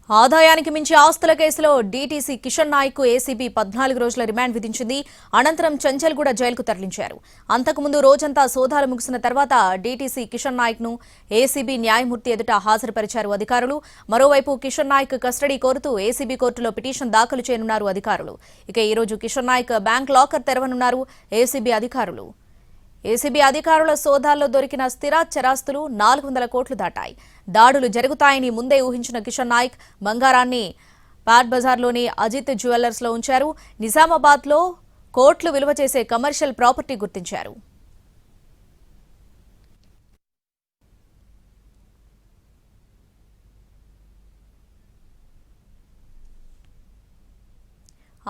ఆదాయానికి మించి ఆస్తుల కేసులో డీటీసీ కిషన్ నాయక్ కు ఏసీబీ 14 రోజుల రిమాండ్ విధించింది. అనంతరం చెంచల్గూడ జైలుకు తరలించారు. అంతకుముందు రోజంతా సోదాలు ముగిసిన తర్వాత డీటీసీ కిషన్ నాయక్ ను ఏసీబీ న్యాయమూర్తి ఎదుట హాజరుపరిచారు అధికారులు. మరోవైపు కిషన్ నాయక్ కస్టడీ కోరుతూ ఏసీబీ కోర్టులో పిటిషన్ దాఖలు చేయనున్నారు అధికారులు. ఇక ఈ రోజు కిషన్ నాయక్ బ్యాంక్ లాకర్ తెరవనున్నారు ఏసీబీ అధికారులు. ఏసీబీ అధికారుల సోదాల్లో దొరికిన స్థిర చరాస్తులు 400 కోట్లు దాటాయి. దాడులు జరుగుతాయని ముందే ఊహించిన కిషన్ నాయక్ బంగారాన్ని పాట్ బజార్లోని అజిత్ జ్యువెలర్స్ లో ఉంచారు. నిజామాబాద్ లో కోట్లు విలువ చేసే కమర్షియల్ ప్రాపర్టీ గుర్తించారు.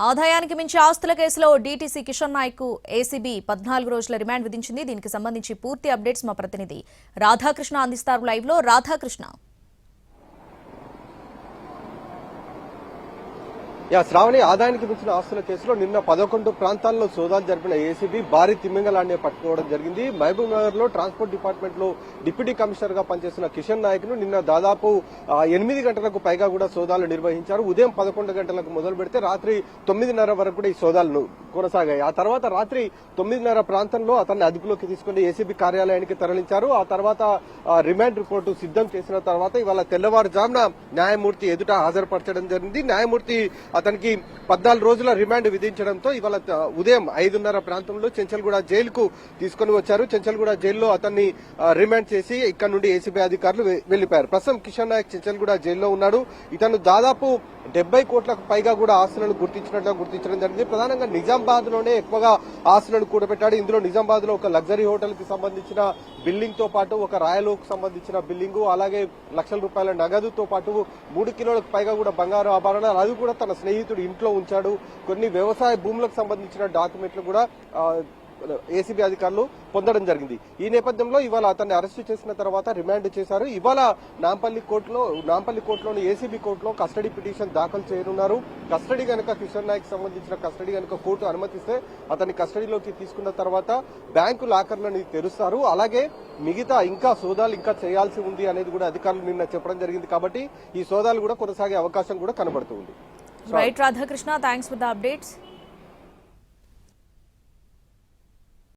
ఆదాయానికి మించి ఆస్తుల కేసులో డీటీసీ కిషన్ నాయక్ కు ఏసీబీ 14 రోజుల రిమాండ్ విధించింది. దీనికి సంబంధించి పూర్తి అప్డేట్స్ మా ప్రతినిధి రాధాకృష్ణ అందిస్తారు లైవ్ లో. రాధాకృష్ణ, శ్రావణి, ఆదాయానికి మించిన ఆస్తుల కేసులో నిన్న 11 ప్రాంతాల్లో సోదాలు జరిపిన ఏసీబీ భారీ తిమ్మింగలాన్ని పట్టుకోవడం జరిగింది. మహబూబ్ నగర్ లో ట్రాన్స్పోర్ట్ డిపార్ట్మెంట్ లో డిప్యూటీ కమిషనర్ గా పనిచేస్తున్న కిషన్ నాయక్ ను నిన్న దాదాపు 8 గంటలకు పైగా కూడా సోదాలు నిర్వహించారు. ఉదయం 11 గంటలకు మొదలు పెడితే రాత్రి 9:30 వరకు కూడా ఈ సోదాలు కొనసాగాయి. ఆ తర్వాత రాత్రి 9:30 ప్రాంతంలో అతన్ని అదుపులోకి తీసుకుని ఏసీబీ కార్యాలయానికి తరలించారు. ఆ తర్వాత రిమాండ్ రిపోర్టు సిద్ధం చేసిన తర్వాత ఇవాళ తెల్లవారుజామున న్యాయమూర్తి ఎదుట హాజరుపరచడం జరిగింది. న్యాయమూర్తి అతనికి 14 రోజుల రిమాండ్ విధించడంతో ఇవాళ ఉదయం 5:30 ప్రాంతంలో చెంచల్గూడ జైలుకు తీసుకుని వచ్చారు. చెంచల్గూడ జైల్లో అతన్ని రిమాండ్ చేసి ఇక్కడ నుండి ఏసీబీ అధికారులు వెళ్లిపోయారు. ప్రస్తుతం కిషన్ నాయక్ చెంచల్గూడ జైల్లో ఉన్నాడు. ఇతను దాదాపు 70 కోట్లకు పైగా కూడా ఆస్తులను గుర్తించడం జరిగింది. ప్రధానంగా నిజామాబాద్ లోనే ఎక్కువగా ఆస్తులను కూడబెట్టాడు. ఇందులో నిజామాబాద్ లో ఒక లగ్జరీ హోటల్ కి సంబంధించిన బిల్డింగ్ తో పాటు ఒక రాయలోకి సంబంధించిన బిల్డింగ్, అలాగే లక్షల రూపాయల నగదుతో పాటు 3 కిలోలకు పైగా కూడా బంగారు ఆభరణాలు, అది కూడా తన స్నేహితుడు ఇంట్లో ఉంచాడు. కొన్ని వ్యవసాయ భూములకు సంబంధించిన డాక్యుమెంట్లు కూడా ఏసీబీ అధికారులు పొందడం జరిగింది. ఈ నేపథ్యంలో ఇవాళ అతన్ని అరెస్టు చేసిన తర్వాత రిమాండ్ చేశారు. ఇవాళ నాంపల్లి కోర్టులోని ఏసీబీ కోర్టులో కస్టడీ పిటిషన్ దాఖలు చేయనున్నారు. కస్టడీ గనక కిషన్ నాయక్ సంబంధించిన కస్టడీ గనక కోర్టు అనుమతిస్తే అతన్ని కస్టడీలోకి తీసుకున్న తర్వాత బ్యాంకు లాకర్లను తెరుస్తారు. అలాగే మిగతా ఇంకా సోదాలు ఇంకా చేయాల్సి ఉంది అనేది కూడా అధికారులు నిన్న చెప్పడం జరిగింది. కాబట్టి ఈ సోదాలు కూడా కొనసాగే అవకాశం కూడా కనబడుతుంది. Right Radhakrishna, thanks for the updates.